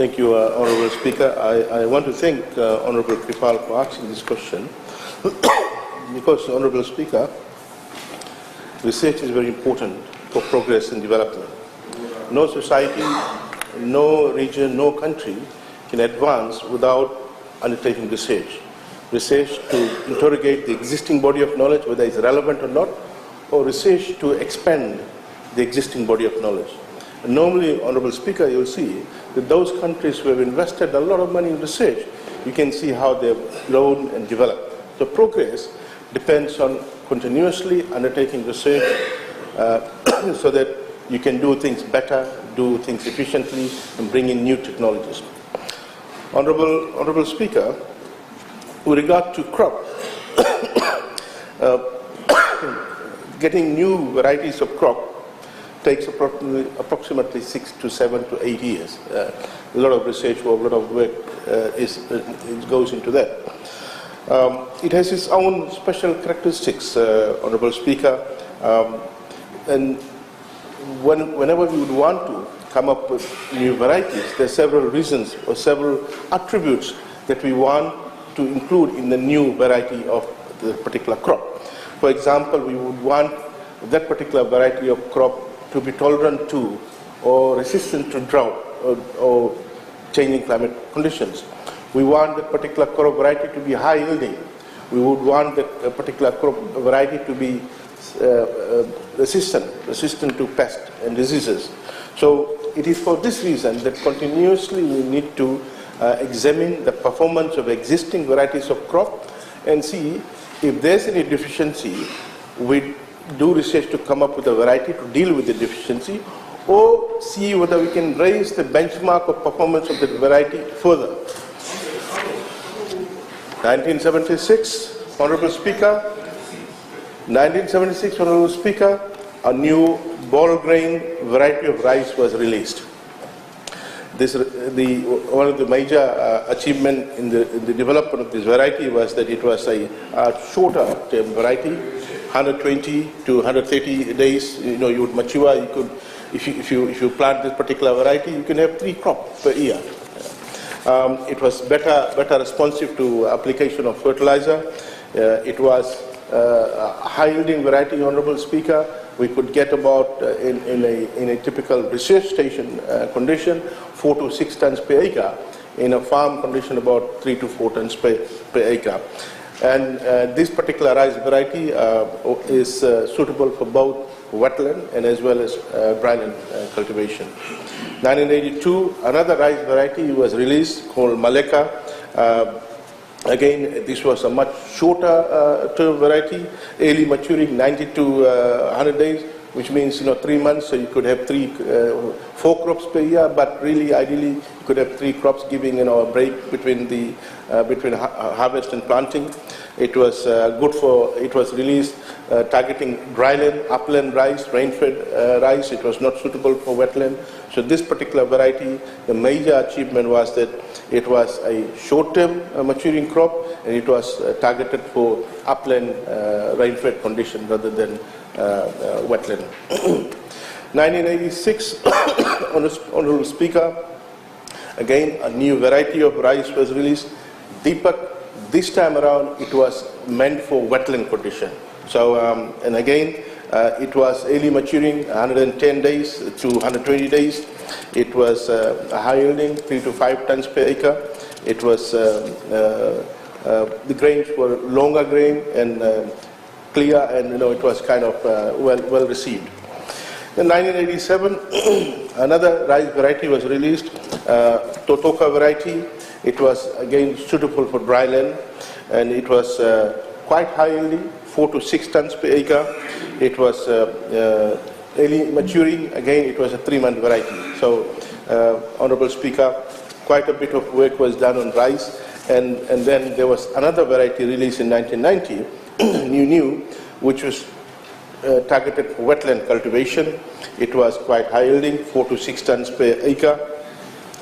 Thank you, Honourable Speaker. I want to thank Honourable Kripal for asking this question because, Honourable Speaker, research is very important for progress and development. No society, no region, no country can advance without undertaking research. Research to interrogate the existing body of knowledge, whether it's relevant or not, or research to expand the existing body of knowledge. And normally, Honourable Speaker, you'll see that those countries who have invested a lot of money in research, you can see how they've grown and developed. So progress depends on continuously undertaking research so that you can do things better, do things efficiently, and bring in new technologies. Honourable Speaker, with regard to crop, getting new varieties of crop takes approximately 6 to 7 to 8 years. A lot of research work, a lot of work goes into that. It has its own special characteristics, Honourable Speaker, and whenever we would want to come up with new varieties, there are several reasons or several attributes that we want to include in the new variety of the particular crop. For example, we would want that particular variety of crop to be tolerant to or resistant to drought or changing climate conditions. We want that particular crop variety to be high yielding. We would want that particular crop variety to be resistant to pests and diseases. So it is for this reason that continuously we need to examine the performance of existing varieties of crop and see if there's any deficiency. We do research to come up with a variety to deal with the deficiency, or see whether we can raise the benchmark of performance of the variety further. 1976, Honourable Speaker, 1976, Honourable Speaker, a new ball grain variety of rice was released. One of the major achievements in the development of this variety was that it was a shorter term variety, 120 to 130 days. You know, you would mature. You could, if you plant this particular variety, you can have 3 crops per year. It was better responsive to application of fertilizer. It was a high-yielding variety, Honourable Speaker. We could get about, in a typical research station condition, 4 to 6 tons per acre. In a farm condition, about 3 to 4 tons per acre. And this particular rice variety is suitable for both wetland and as well as dryland cultivation. 1982, another rice variety was released called Maleka. Again, this was a much shorter term variety, early maturing, 90 to 100 days, which means 3 months, so you could have 4 crops per year, but really ideally you could have 3 crops, giving a break between harvest and planting. It was good for, it was released targeting dryland, upland rice, rain-fed rice. It was not suitable for wetland. So this particular variety, the major achievement was that it was a short-term maturing crop, and it was targeted for upland rain-fed condition rather than wetland. 1986, Honourable Speaker, again a new variety of rice was released, Deepak. This time around it was meant for wetland condition. So, and again, it was early maturing, 110 days to 120 days. It was high yielding, 3 to 5 tons per acre. It was, the grains were longer grain and clear, and it was kind of well received. In 1987, another rice variety was released, Totoka variety. It was again suitable for dryland, and it was quite high yielding, 4 to 6 tons per acre. It was early maturing. Again, it was a 3-month variety. So, Honourable Speaker, quite a bit of work was done on rice, and then there was another variety released in 1990, new, which was targeted for wetland cultivation. It was quite high yielding, 4 to 6 tons per acre.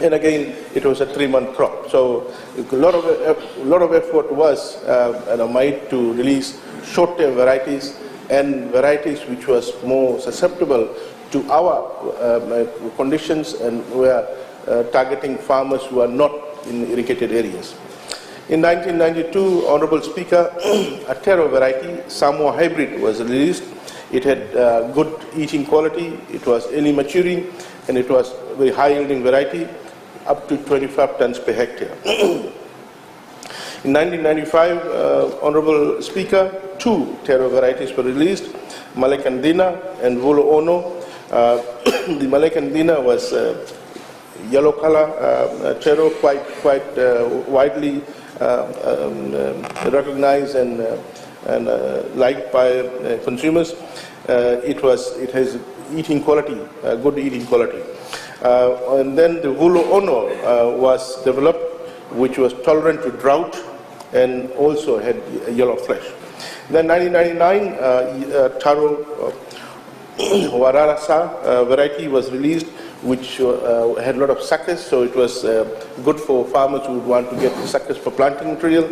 And again, it was a 3-month crop. So a lot of effort was made to release short-term varieties and varieties which was more susceptible to our conditions and where targeting farmers who are not in irrigated areas. In 1992, Honorable Speaker, a Taro variety, Samoa hybrid, was released. It had good eating quality, it was early maturing, and it was a very high-yielding variety, up to 25 tons per hectare. In 1995, Honorable Speaker, 2 Taro varieties were released, Malekandina and Vulu Ono. The Malekandina was yellow color Taro, quite widely recognized and liked by consumers. It has eating quality, good eating quality. And then the Vulu Ono was developed, which was tolerant to drought and also had yellow flesh. Then 1999, Taro Wararasa variety was released, which had a lot of suckers, so it was good for farmers who would want to get the suckers for planting material.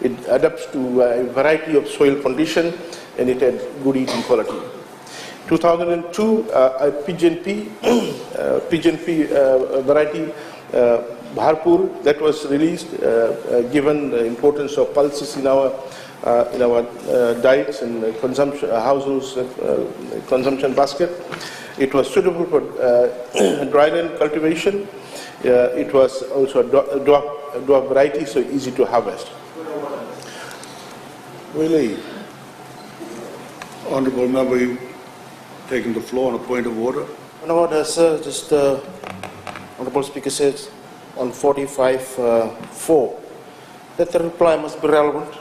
It adapts to a variety of soil condition, and it had good eating quality. 2002, a pigeon pea variety, Bharpur, that was released, given the importance of pulses in our diets and consumption, households consumption basket. It was suitable for dryland cultivation. It was also a dwarf variety, so easy to harvest. Really, Honourable Member, you taking the floor on a point of order. No, sir, just Honourable Speaker says on 45(4) that the reply must be relevant,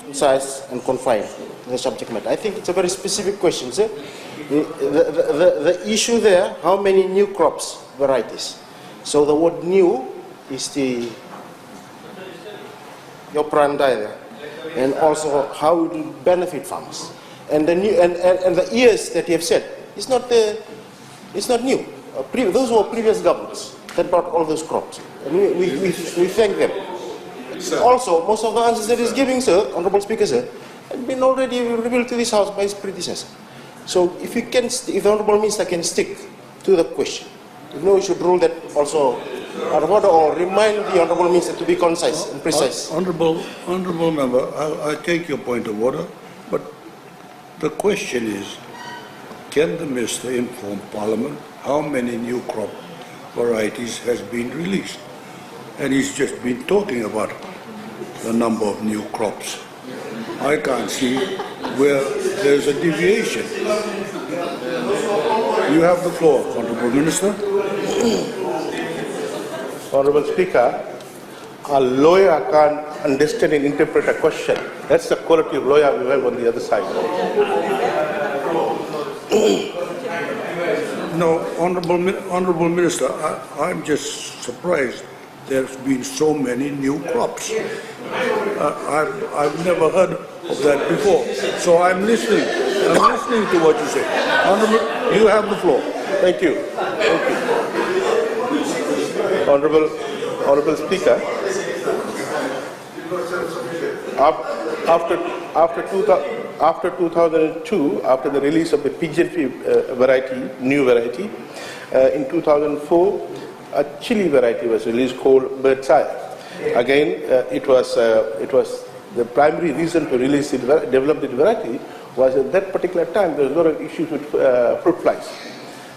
concise and confined to the subject matter. I think it's a very specific question, sir. The issue there, how many new crops, varieties? So the word new is your prandai there, and also how it will benefit farmers. And the new and the years that you have said, it's not new. Those were previous governments that brought all those crops, and we thank them. Also, most of the answers that he's giving, sir, Honourable Speaker, sir, have been already revealed to this House by his predecessor. So if you can, if the Honourable Minister can stick to the question, you know, we should rule that also out of order, or remind the Honourable Minister to be concise and precise. Honourable Member, I take your point of order, but the question is, can the Minister inform Parliament how many new crop varieties has been released? And he's just been talking about the number of new crops. I can't see where there's a deviation. You have the floor, Honourable Minister. Honourable Speaker, a lawyer can't understand and interpret a question. That's the quality of lawyer we have on the other side. No, Honourable Minister, I'm just surprised there's been so many new crops. I've never heard of that before. So I'm listening to what you say. Honourable, you have the floor. Thank you. Honourable Speaker, after 2002, after the release of the pigeon pea variety, new variety, in 2004, a chili variety was released called Bird's Eye. Again, it was the primary reason to release it, develop the variety was at that particular time there was a lot of issues with fruit flies.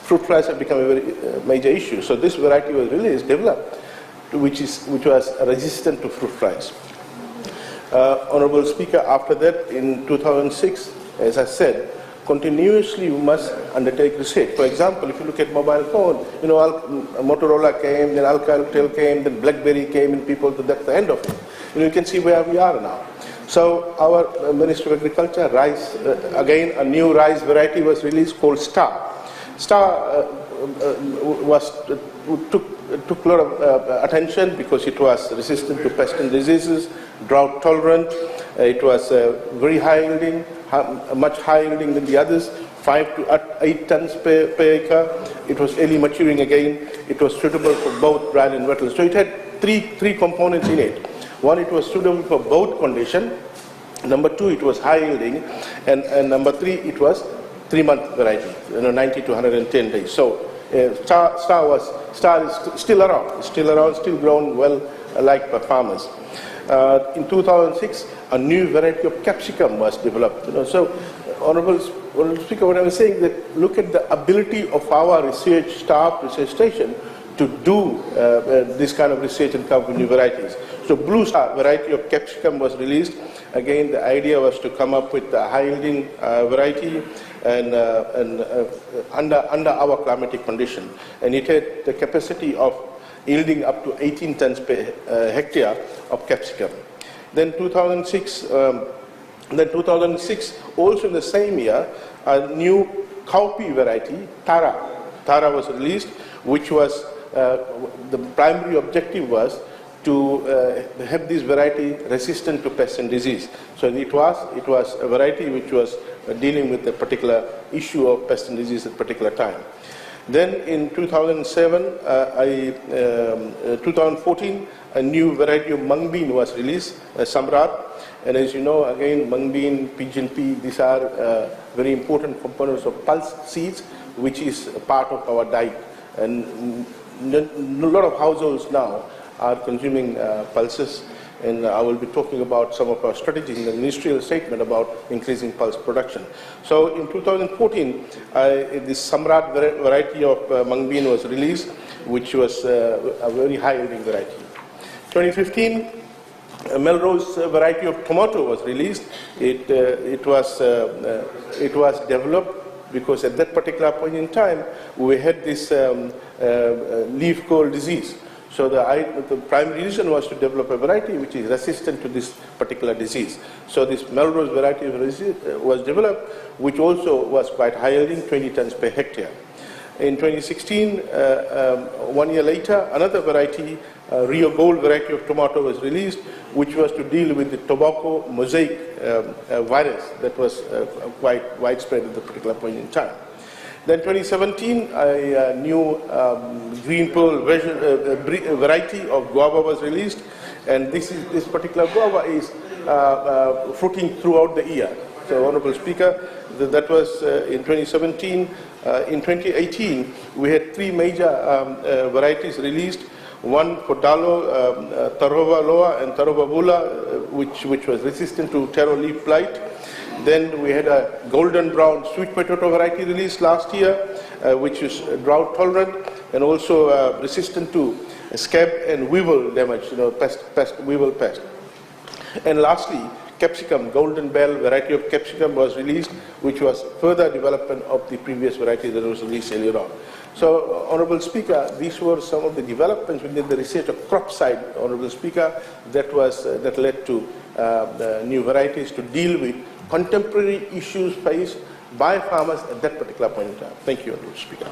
Fruit flies have become a very major issue. So this variety was released, developed, which was resistant to fruit flies. Honourable Speaker, after that, in 2006, as I said, continuously you must undertake research. For example, if you look at mobile phone, you know, Motorola came, then Alcatel came, then BlackBerry came, and people, that's the end of it. You can see where we are now. So our Ministry of Agriculture, rice, again, a new rice variety was released called Star. Star took a lot of attention because it was resistant to pest and diseases, drought tolerant. It was very high yielding, much higher yielding than the others, 5 to 8 tons per acre. It was early maturing again. It was suitable for both dry and wetlands. So it had three components in it. One, it was suitable for both condition. Number two, it was high yielding. And number three, it was 3-month variety, 90 to 110 days. So Star is still around, still grown well liked by farmers. In 2006, a new variety of capsicum was developed. So, Honourable Speaker, what I was saying that look at the ability of our research staff, research station, to do this kind of research and come up with new varieties. So, Blue Star variety of capsicum was released. Again, the idea was to come up with a high-yielding variety and under our climatic condition, and it had the capacity of yielding up to 18 tons per hectare of capsicum. Then 2006, also in the same year, a new cowpea variety, Tara was released, which was the primary objective was to have this variety resistant to pest and disease. So it was a variety which was dealing with a particular issue of pest and disease at a particular time. Then in 2007, 2014, a new variety of mung bean was released, Samrat. And as you know, again, mung bean, pigeon pea, these are very important components of pulse seeds, which is a part of our diet. And a lot of households now are consuming pulses. And I will be talking about some of our strategies in the ministerial statement about increasing pulse production. So in 2014, this Samrat variety of mung bean was released, which was a very high-yielding variety. 2015, a Melrose variety of tomato was released. It was developed because at that particular point in time, we had this leaf curl disease. So the primary reason was to develop a variety which is resistant to this particular disease. So this Melrose variety was developed, which also was quite high yielding, 20 tons per hectare. In 2016, 1 year later, another variety, Rio Gold variety of tomato was released, which was to deal with the tobacco mosaic virus that was quite widespread at the particular point in time. Then 2017, a new green pearl variety of guava was released, and this particular guava is fruiting throughout the year. So, Honourable Speaker, that was in 2017. In 2018, we had three major varieties released. One Kodalo, Tarova Loa, and Tarova Bula, which was resistant to taro leaf blight. Then we had a golden brown sweet potato variety released last year, which is drought tolerant and also resistant to scab and weevil damage, weevil pest. And lastly, capsicum, golden bell variety of capsicum was released, which was further development of the previous variety that was released earlier on. So, Honourable Speaker, these were some of the developments within the research of crop side, Honourable Speaker, that led to new varieties to deal with contemporary issues faced by farmers at that particular point in time. Thank you, Honourable Speaker.